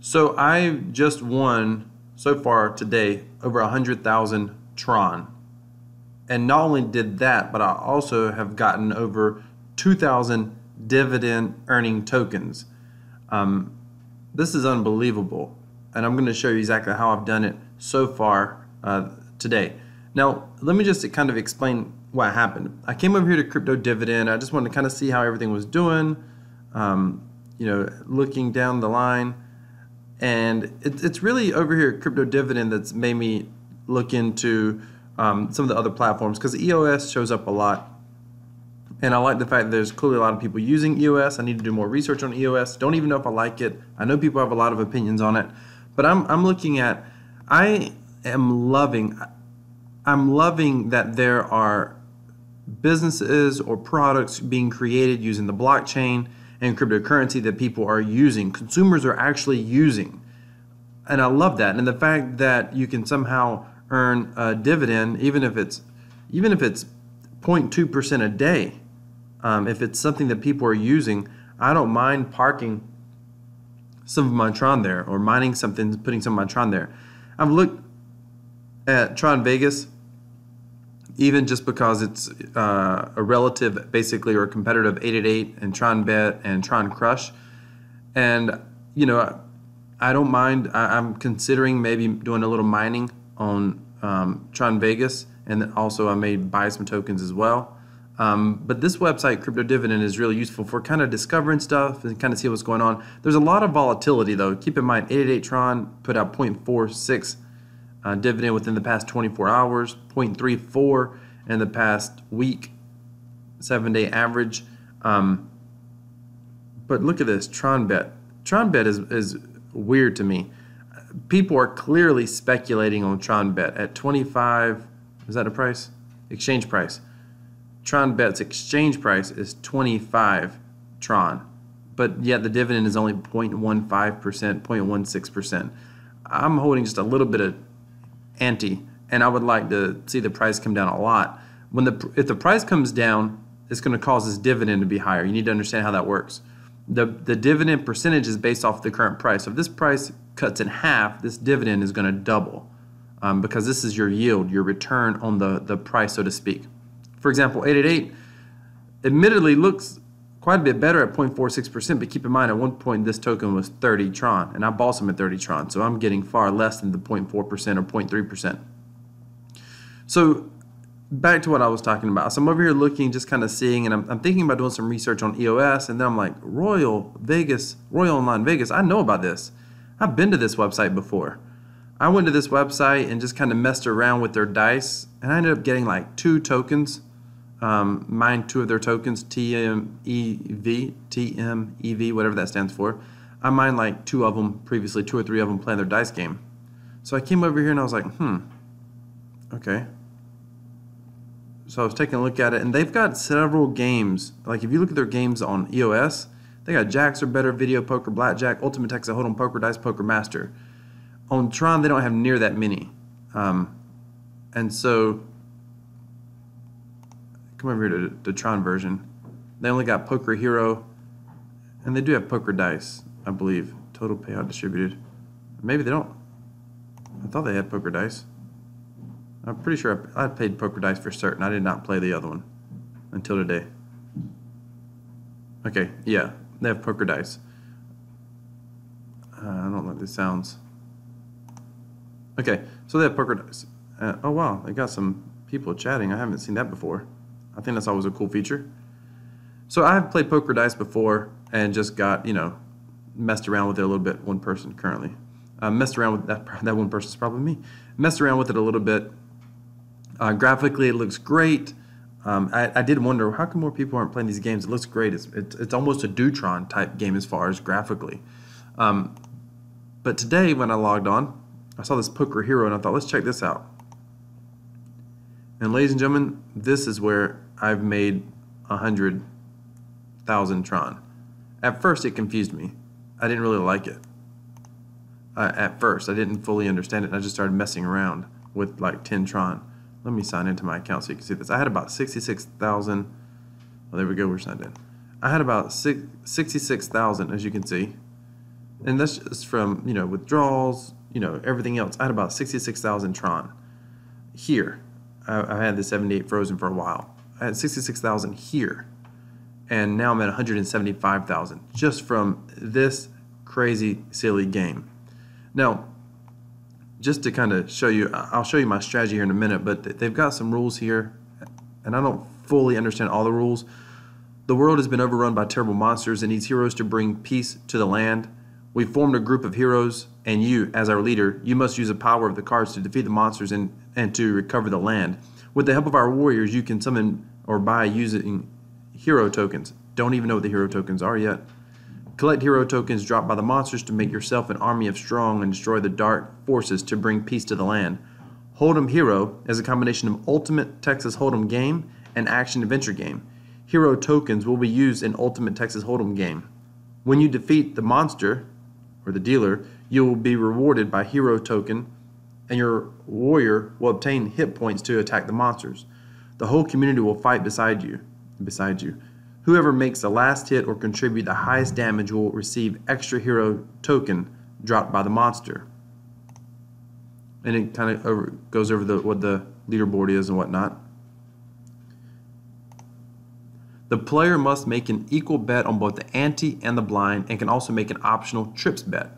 So I just won so far today over 100,000 Tron. And not only did that, but I also have gotten over 2,000 dividend earning tokens. This is unbelievable. And I'm going to show you exactly how I've done it so far today. Now, let me just kind of explain what happened. I came over here to Crypto Dividend. I just wanted to kind of see how everything was doing, looking down the line. And it's really over here at Crypto Dividend that's made me look into some of the other platforms, because EOS shows up a lot. And I like the fact that there's clearly a lot of people using EOS. I need to do more research on EOS. Don't even know if I like it. I know people have a lot of opinions on it. But I'm looking at, I'm loving that there are businesses or products being created using the blockchain and cryptocurrency that people are using. Consumers are actually using. And I love that. And the fact that you can somehow earn a dividend, even if it's 0.2% a day, if it's something that people are using, I don't mind parking some of my Tron there, or mining something, putting some of my Tron there. I've looked at Tron Vegas, even just because it's a relative, basically, or a competitor of 888 and TronBet and TronCrush. And, I don't mind. I'm considering maybe doing a little mining on Tron Vegas, and then also I may buy some tokens as well. But this website, Crypto Dividend, is really useful for kind of discovering stuff and kind of see what's going on. There's a lot of volatility, though. Keep in mind, 888 Tron put out 0.46 dividend within the past 24 hours, 0.34 in the past week, 7-day average. But look at this, TronBet. TronBet is weird to me. People are clearly speculating on TronBet at 25. Is that a price? Exchange price. TronBet's exchange price is 25 Tron, but yet the dividend is only 0.15%, 0.16%. I'm holding just a little bit of ante, and I would like to see the price come down a lot. If the price comes down, it's going to cause this dividend to be higher. You need to understand how that works. The dividend percentage is based off the current price. So if this price cuts in half, this dividend is going to double, because this is your yield, your return on the price, so to speak. For example, 888 admittedly looks quite a bit better at 0.46%, but keep in mind at one point this token was 30 Tron, and I bought some at 30 Tron, so I'm getting far less than the 0.4% or 0.3%. So back to what I was talking about. So I'm over here looking, just kind of seeing, and I'm thinking about doing some research on EOS, and then I'm like, Royal Online Vegas, I know about this. I've been to this website before. I went to this website and just kind of messed around with their dice, and I ended up getting like 2 tokens. Mined 2 of their tokens, TMEV, whatever that stands for. I mined like 2 of them previously, 2 or 3 of them playing their dice game. So I came over here and I was like, okay. So I was taking a look at it, and they've got several games. Like if you look at their games on EOS, they got Jacks or Better, Video Poker, Blackjack, Ultimate Texas Hold'em, Poker Dice, Poker Master. On Tron, they don't have near that many. And so, come over here to the Tron version. They only got Poker Hero, and they do have Poker Dice, I believe. Total payout distributed. Maybe they don't. I thought they had Poker Dice. I'm pretty sure I paid Poker Dice for certain. I did not play the other one until today. Okay, yeah, they have Poker Dice. I don't like this sounds. Okay, so they have Poker Dice. Oh wow, they got some people chatting. I haven't seen that before. I think that's always a cool feature. So I have played Poker Dice before and just got, messed around with it a little bit. One person currently. Messed around with that one person's probably me. Messed around with it a little bit. Graphically, it looks great. I did wonder, how come more people aren't playing these games? It looks great. It's almost a Dootron type game as far as graphically. But today when I logged on, I saw this Poker Hero and I thought, let's check this out. And ladies and gentlemen, this is where I've made 100,000 Tron. At first, it confused me. I didn't really like it. At first, I didn't fully understand it, and I just started messing around with like 10 Tron. Let me sign into my account so you can see this. I had about 66,000. Oh, there we go. We're signed in. I had about 66,000, as you can see. And that's just from, withdrawals, everything else. I had about 66,000 Tron. Here, I had the 78 frozen for a while. I had 66,000 here. And now I'm at 175,000 just from this crazy, silly game. Now, just to kind of show you, I'll show you my strategy here in a minute, but they've got some rules here, and I don't fully understand all the rules. The world has been overrun by terrible monsters and needs heroes to bring peace to the land. We formed a group of heroes, and you, as our leader, you must use the power of the cards to defeat the monsters and to recover the land. With the help of our warriors, you can summon or buy using hero tokens. Don't even know what the hero tokens are yet. Collect hero tokens dropped by the monsters to make yourself an army of strong and destroy the dark forces to bring peace to the land. Hold'em Hero is a combination of Ultimate Texas Hold'em game and action adventure game. Hero tokens will be used in Ultimate Texas Hold'em game. When you defeat the monster, or the dealer, you will be rewarded by hero token, and your warrior will obtain hit points to attack the monsters. The whole community will fight beside you. Whoever makes the last hit or contribute the highest damage will receive extra hero token dropped by the monster. And it kind of goes over what the leaderboard is and whatnot. The player must make an equal bet on both the ante and the blind, and can also make an optional trips bet.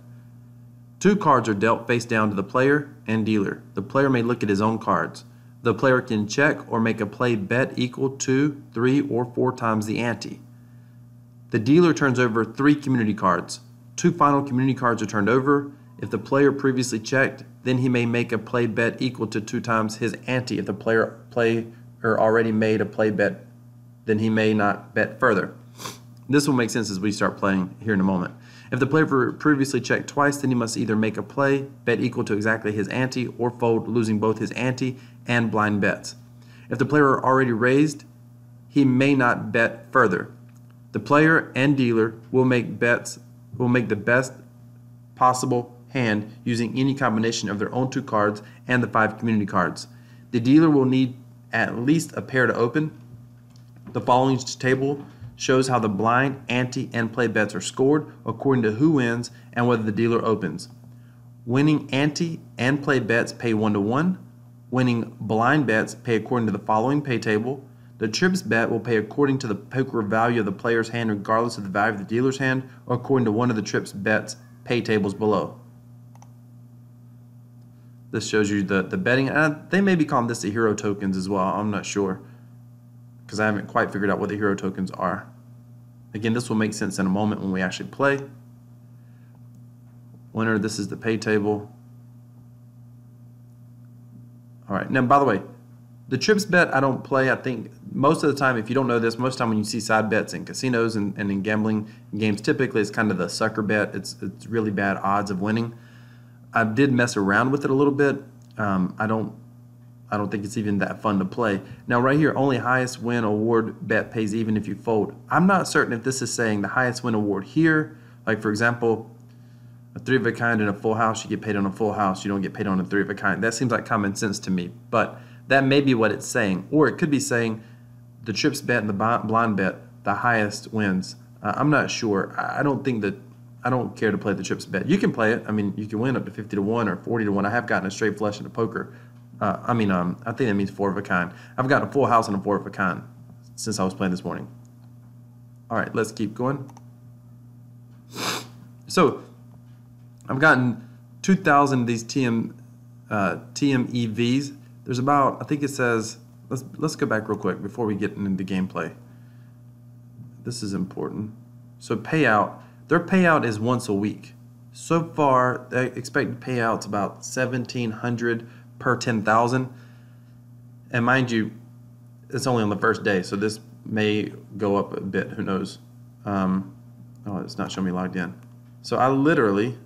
2 cards are dealt face down to the player and dealer. The player may look at his own cards. The player can check or make a play bet equal to 3 or 4 times the ante. The dealer turns over 3 community cards. 2 final community cards are turned over. If the player previously checked, then he may make a play bet equal to 2 times his ante. If the player already made a play bet, then he may not bet further. This will make sense as we start playing here in a moment. If the player previously checked twice, then he must either make a play bet equal to exactly his ante or fold, losing both his ante and blind bets. If the player already raised, he may not bet further. The player and dealer will make the best possible hand using any combination of their own 2 cards and the 5 community cards. The dealer will need at least a pair to open. The following table shows how the blind, ante, and play bets are scored according to who wins and whether the dealer opens. Winning ante and play bets pay 1-to-1. Winning blind bets pay according to the following pay table. The trips bet will pay according to the poker value of the player's hand regardless of the value of the dealer's hand, or according to one of the trips bets pay tables below. This shows you the betting. They may be calling this the hero tokens as well. I'm not sure, because I haven't quite figured out what the hero tokens are. Again, this will make sense in a moment when we actually play. Winner, this is the pay table. All right, now by the way, the trips bet I don't play. I think most of the time, if you don't know this, most of the time when you see side bets in casinos and in gambling games, typically it's kind of the sucker bet. It's really bad odds of winning. I did mess around with it a little bit. I don't think it's even that fun to play. Now right here, only highest win award bet pays even if you fold. I'm not certain if this is saying the highest win award here, like for example, a 3 of a kind and a full house, you get paid on a full house, you don't get paid on a 3 of a kind. That seems like common sense to me, but that may be what it's saying. Or it could be saying the trips bet and the blind bet, the highest wins. I'm not sure. I don't care to play the trips bet. You can play it. I mean, you can win up to 50-to-1 or 40-to-1. I have gotten a straight flush into poker. I think that means 4 of a kind. I've gotten a full house and a 4 of a kind since I was playing this morning. All right, let's keep going. So I've gotten 2,000 of these TMEVs. There's about, I think it says, let's go back real quick before we get into gameplay. This is important. So payout, their payout is once a week. So far, they expect payouts about 1,700 per 10,000. And mind you, it's only on the first day, so this may go up a bit. Who knows? Oh, it's not showing me logged in. So I literally.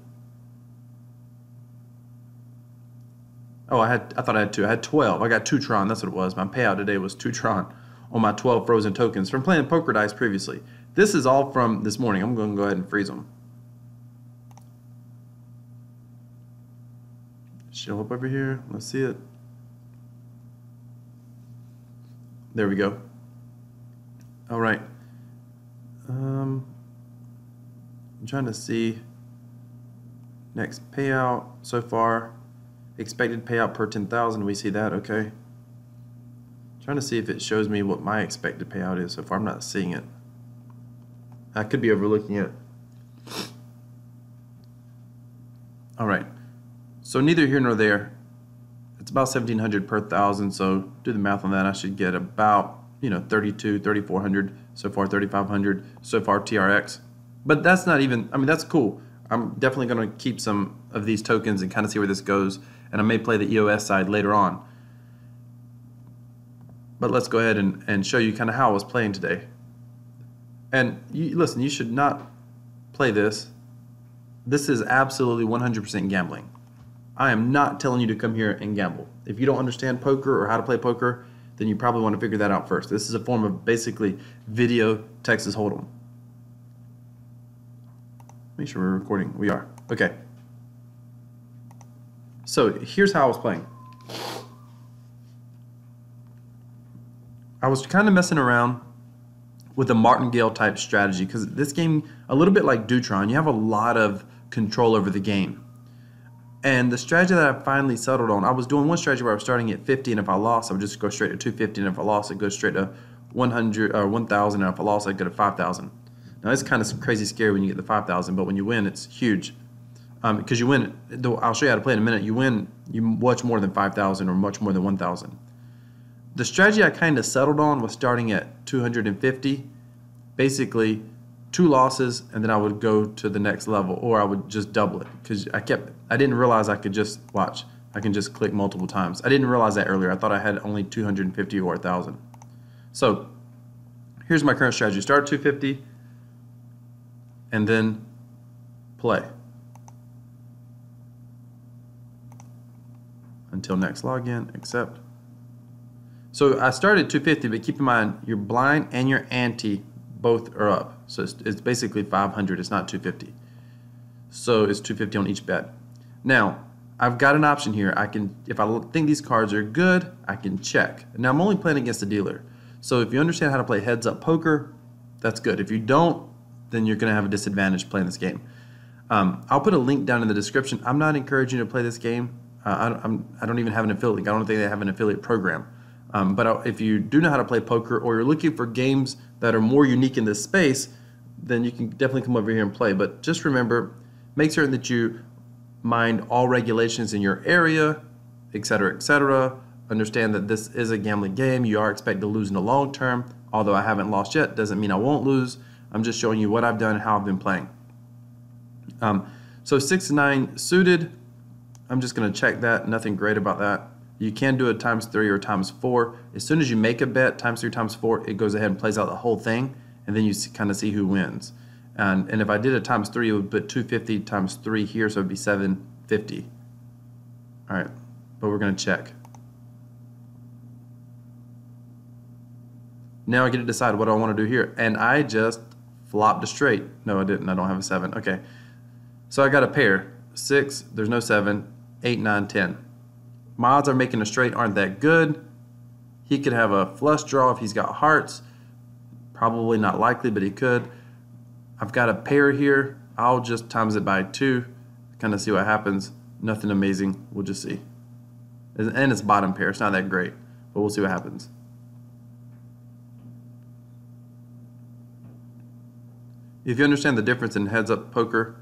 Oh, I thought I had 2. I had 12. I got 2 Tron. That's what it was. My payout today was 2 Tron on my 12 frozen tokens from playing poker dice previously. This is all from this morning. I'm going to go ahead and freeze them. Show up over here. Let's see it. There we go. All right. I'm trying to see. Next payout so far. Expected payout per 10,000. We see that, okay. Trying to see if it shows me what my expected payout is so far. I'm not seeing it. I could be overlooking it. All right. So neither here nor there. It's about 1,700 per 1,000. So do the math on that. I should get about 32, 3,400 so far, 3,500 so far TRX. But that's not even. I mean, that's cool. I'm definitely going to keep some of these tokens and kind of see where this goes. And I may play the EOS side later on. But let's go ahead and show you kind of how I was playing today. And listen, you should not play this. This is absolutely 100% gambling. I am not telling you to come here and gamble. If you don't understand poker or how to play poker, then you probably want to figure that out first. This is a form of basically video Texas Hold'em. Make sure we're recording. We are. Okay. So here's how I was playing. I was kind of messing around with a martingale type strategy because this game, a little bit like Dootron, you have a lot of control over the game. And the strategy that I finally settled on, I was doing one strategy where I was starting at 50, and if I lost, I would just go straight to 250, and if I lost, I'd go straight to 100 or 1,000, and if I lost, I'd go to 5,000. Now it's kind of crazy scary when you get the 5,000, but when you win, it's huge. Because you win, I'll show you how to play in a minute. You win, you much more than 5,000 or much more than 1,000. The strategy I kind of settled on was starting at 250, basically 2 losses, and then I would go to the next level, or I would just double it because I didn't realize I could just watch. I can just click multiple times. I didn't realize that earlier. I thought I had only 250 or 1,000. So here's my current strategy: start at 250, and then play until next login. Accept. So I started at 250, but keep in mind your blind and your ante both are up. So it's basically 500. It's not 250. So it's 250 on each bet. Now I've got an option here. I can, if I think these cards are good, I can check. Now I'm only playing against a dealer. So if you understand how to play heads up poker, that's good. If you don't, then you're going to have a disadvantage playing this game. I'll put a link down in the description. I'm not encouraging you to play this game. I don't even have an affiliate link. I don't think they have an affiliate program. But if you do know how to play poker, or you're looking for games that are more unique in this space, then you can definitely come over here and play. But just remember, make certain that you mind all regulations in your area, etc., etc. Understand that this is a gambling game. You are expected to lose in the long term. Although I haven't lost yet, doesn't mean I won't lose. I'm just showing you what I've done and how I've been playing. So 6-9 suited. I'm just going to check that. Nothing great about that. You can do it ×3 or ×4. As soon as you make a bet, ×3, ×4, it goes ahead and plays out the whole thing, and then you kind of see who wins. And if I did a ×3, it would put 250 ×3 here, so it would be 750. All right, but we're going to check. Now I get to decide what I want to do here, and I just flopped a straight. No, I didn't. I don't have a 7. Okay, so I got a pair. 6, there's no 7, 8, 9, 10. My odds are making a straight aren't that good. He could have a flush draw if he's got hearts. Probably not likely, but he could. I've got a pair here. I'll just times it by 2, kind of see what happens. Nothing amazing. We'll just see. And it's bottom pair. It's not that great, but we'll see what happens. If you understand the difference in heads-up poker,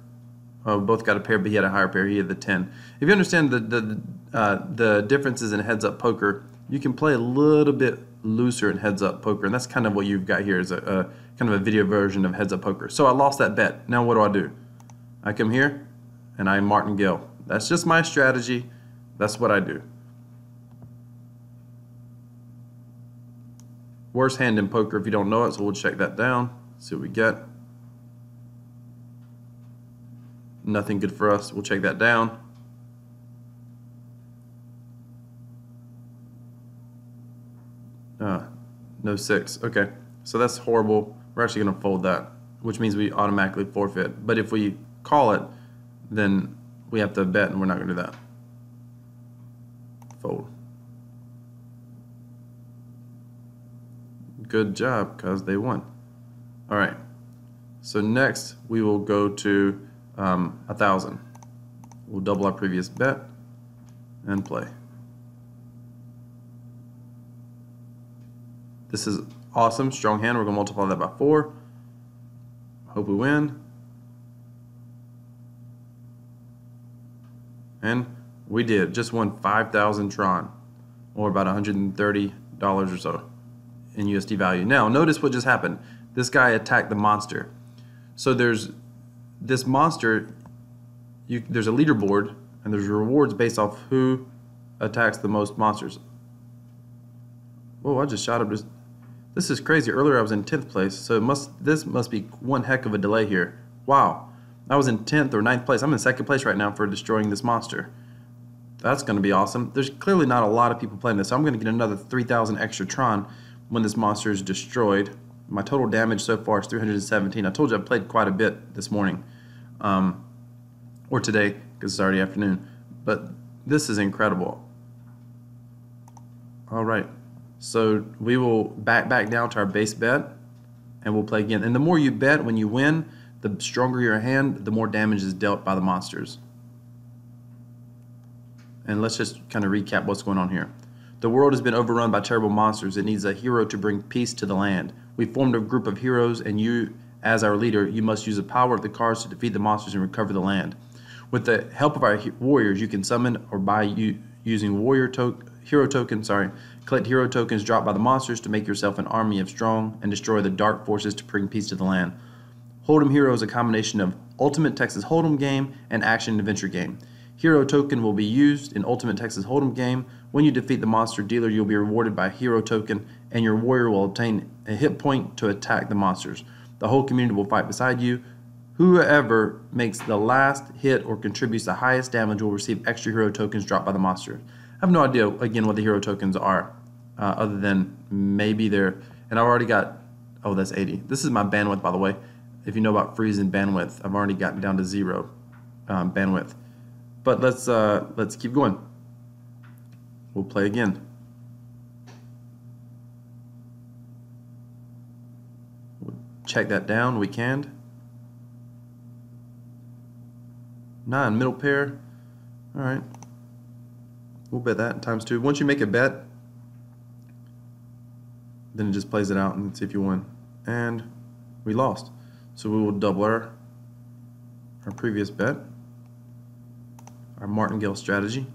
both got a pair, but he had a higher pair. He had the 10. If you understand the differences in heads-up poker, you can play a little bit looser in heads-up poker, and that's kind of what you've got here is a kind of a video version of heads-up poker. So I lost that bet. Now what do? I come here, and I martingale. That's just my strategy. That's what I do. Worst hand in poker if you don't know it, so we'll check that down. See what we get. Nothing good for us. We'll check that down. No 6. Okay, so that's horrible. We're actually going to fold that, which means we automatically forfeit. But if we call it, then we have to bet, and we're not going to do that. Fold. Good job, because they won. All right. So next we will go to 1,000. We'll double our previous bet and play. This is awesome, strong hand. We're going to multiply that by 4. Hope we win. And we did. Just won 5,000 Tron, or about $130 or so in USD value. Now, notice what just happened. This guy attacked the monster. So there's this monster, there's a leaderboard, and there's rewards based off who attacks the most monsters. Whoa, I just shot up. This is crazy. Earlier I was in 10th place, so this must be one heck of a delay here. Wow. I was in 10th or 9th place. I'm in 2nd place right now for destroying this monster. That's going to be awesome. There's clearly not a lot of people playing this, so I'm going to get another 3,000 extra Tron when this monster is destroyed. My total damage so far is 317. I told you I played quite a bit this morning, or today, because it's already afternoon. But this is incredible. All right, so we will back down to our base bet, and we'll play again. And the more you bet when you win, the stronger your hand, the more damage is dealt by the monsters. And let's just kind of recap what's going on here. The world has been overrun by terrible monsters. It needs a hero to bring peace to the land. We formed a group of heroes, and you, as our leader, you must use the power of the cards to defeat the monsters and recover the land. With the help of our warriors, you can summon or buy using hero tokens. Collect hero tokens dropped by the monsters to make yourself an army of strong and destroy the dark forces to bring peace to the land. Hold'em Hero is a combination of Ultimate Texas Hold'em game and action adventure game. Hero token will be used in Ultimate Texas Hold'em game. When you defeat the monster dealer, you'll be rewarded by a hero token, and your warrior will obtain a hit point to attack the monsters. The whole community will fight beside you. Whoever makes the last hit or contributes the highest damage will receive extra hero tokens dropped by the monster. I have no idea, again, what the hero tokens are, other than maybe they're, and I've already got, oh, that's 80. This is my bandwidth, by the way. If you know about freezing bandwidth, I've already gotten down to 0 bandwidth. But let's keep going. We'll play again. We'll check that down. We canned. 9 middle pair. All right. We'll bet that times 2. Once you make a bet, then it just plays it out and see if you win. And we lost. So we will double our previous bet, our martingale strategy.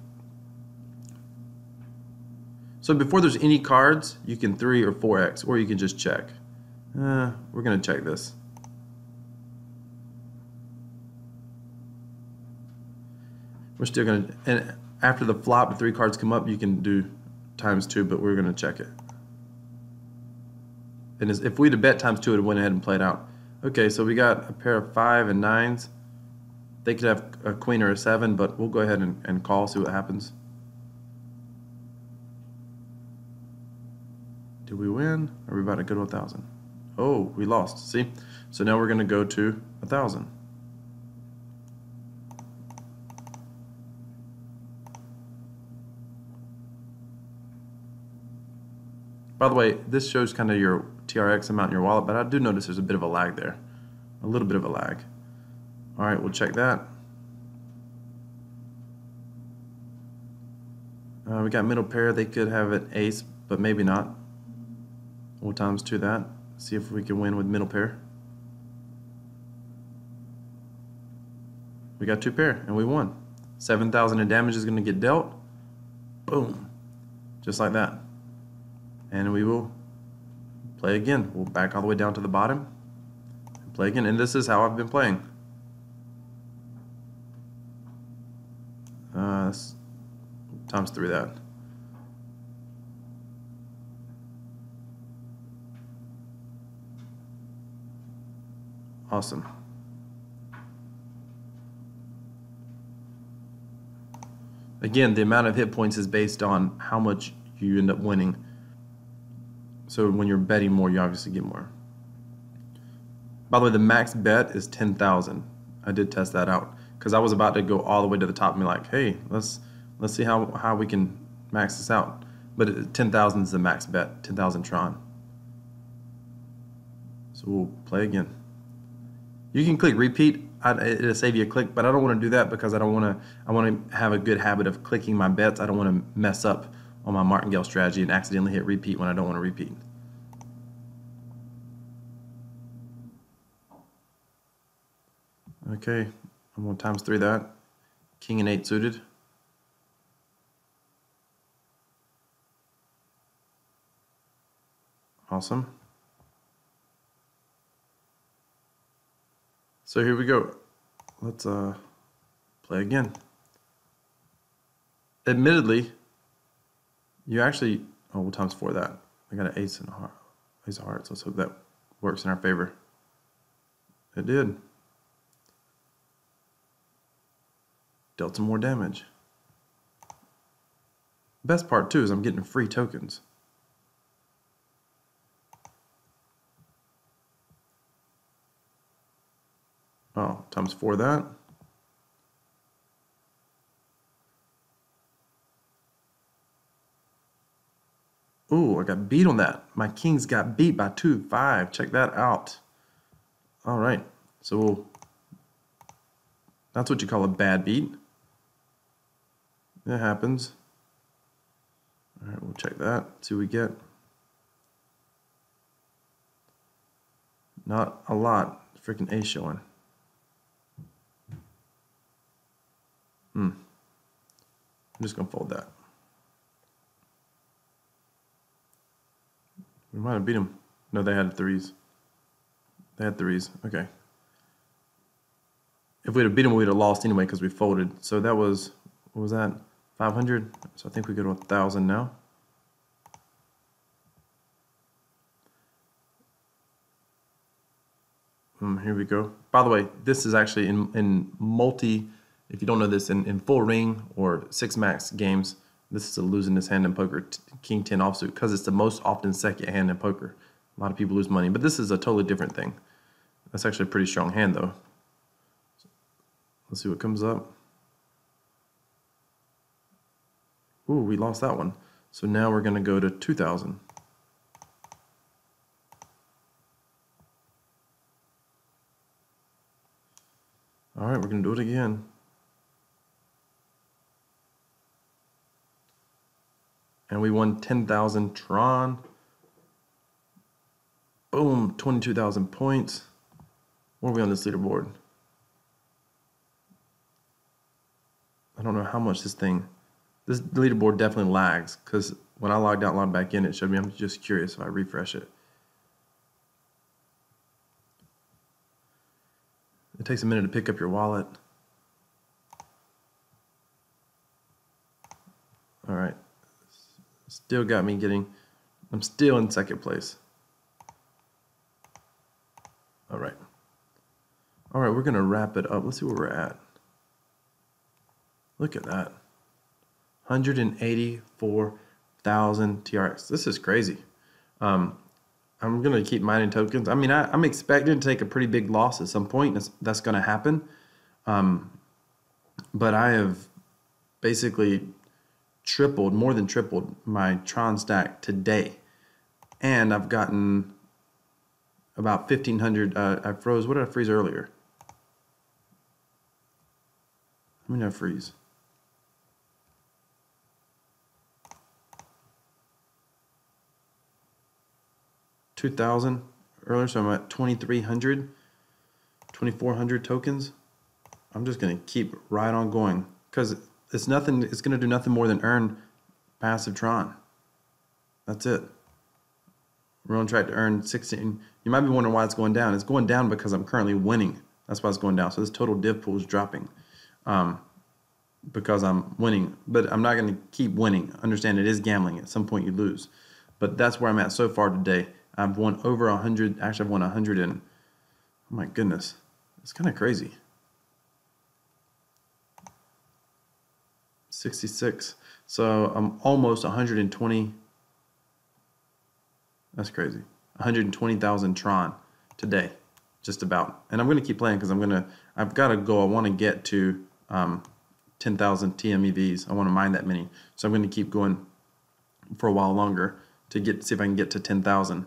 So before there's any cards, you can 3 or 4x, or you can just check. We're going to check this. We're still going to, and after the flop, the 3 cards come up, you can do times 2, but we're going to check it. And if we'd have bet times 2, it went ahead and played out. Okay, so we got a pair of 5 and 9s. They could have a queen or a 7, but we'll go ahead and call, see what happens. Did we win? Are we about to go to 1,000? Oh, we lost. See? So now we're going to go to 1,000. By the way, this shows kind of your TRX amount in your wallet, but I do notice there's a bit of a lag there. A little bit of a lag. All right, we'll check that. We got middle pair. They could have an ace, but maybe not. We'll times 2 that. See if we can win with middle pair. We got 2 pair, and we won. 7,000 in damage is going to get dealt. Boom. Just like that. And we will play again. We'll back all the way down to the bottom and play again. And this is how I've been playing. Times 3 that. Awesome. Again, the amount of hit points is based on how much you end up winning. So when you're betting more, you obviously get more. By the way, the max bet is 10,000. I did test that out because I was about to go all the way to the top and be like, hey, let's see how we can max this out. But 10,000 is the max bet, 10,000 Tron. So we'll play again. You can click repeat. it'll save you a click, but I don't want to do that because I want to have a good habit of clicking my bets. I don't want to mess up on my martingale strategy and accidentally hit repeat when I don't want to repeat. Okay, I'm going to ×3 that. King and 8 suited. Awesome. So here we go. Let's play again. Admittedly, you actually, oh, we'll ×4 that. I got an ace and a heart, ace of hearts. Let's hope that works in our favor. It did. Dealt some more damage. Best part too is I'm getting free tokens. Oh, ×4 that. Ooh, I got beat on that. My kings got beat by 2-5. Check that out. All right, so that's what you call a bad beat. It happens. All right, we'll check that. See what we get. Not a lot. Freaking ace showing. I'm just gonna fold that. We might have beat them. No, they had 3s. They had 3s. Okay. If we'd have beat them, we'd have lost anyway because we folded. So that was, what was that? 500. So I think we go to 1,000 now. Here we go. By the way, this is actually in multi, if you don't know this, in full ring or 6 max games, this is a losing this hand in poker, King 10 offsuit, because it's the most often second hand in poker. A lot of people lose money, but this is a totally different thing. That's actually a pretty strong hand though. Let's see what comes up. Ooh, we lost that one. So now we're going to go to 2,000. All right, we're going to do it again. And we won 10,000 Tron. Boom, 22,000 points. Where are we on this leaderboard? I don't know how much this leaderboard definitely lags, because when I logged out, logged back in, it showed me. I'm just curious if I refresh it. It takes a minute to pick up your wallet. All right. Still got me getting, I'm still in second place. All right. All right, we're going to wrap it up. Let's see where we're at. Look at that. 184,000 TRX. This is crazy. I'm going to keep mining tokens. I mean, I'm expecting to take a pretty big loss at some point. That's going to happen. But I have basically more than tripled my Tron stack today. And I've gotten about 1,500. I froze. What did I freeze earlier? How many did I freeze? 2,000 earlier, so I'm at 2,300, 2,400 tokens. I'm just going to keep right on going because it's going to do nothing more than earn passive Tron. That's it. We're on track to earn 16. You might be wondering why it's going down. It's going down because I'm currently winning. That's why it's going down. So this total div pool is dropping because I'm winning. But I'm not going to keep winning. Understand it is gambling. At some point you lose. But that's where I'm at so far today. I've won over 100. Actually, I've won 100 and, oh my goodness. It's kind of crazy. 66. So I'm almost 120. That's crazy. 120,000 Tron today, just about. And I'm going to keep playing because I've got a goal. I want to get to 10,000 TMEVs. I want to mine that many. So I'm going to keep going for a while longer to see if I can get to 10,000.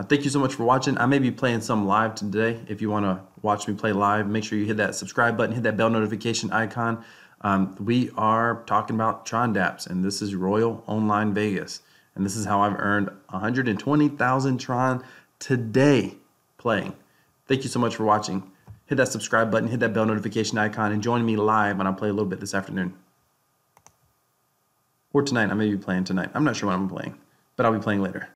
Thank you so much for watching. I may be playing some live today. If you want to watch me play live, make sure you hit that subscribe button, hit that bell notification icon. We are talking about Tron Dapps, and this is Royal Online Vegas. And this is how I've earned 120,000 Tron today playing. Thank you so much for watching. Hit that subscribe button, hit that bell notification icon, and join me live when I play a little bit this afternoon. Or tonight. I may be playing tonight. I'm not sure what I'm playing, but I'll be playing later.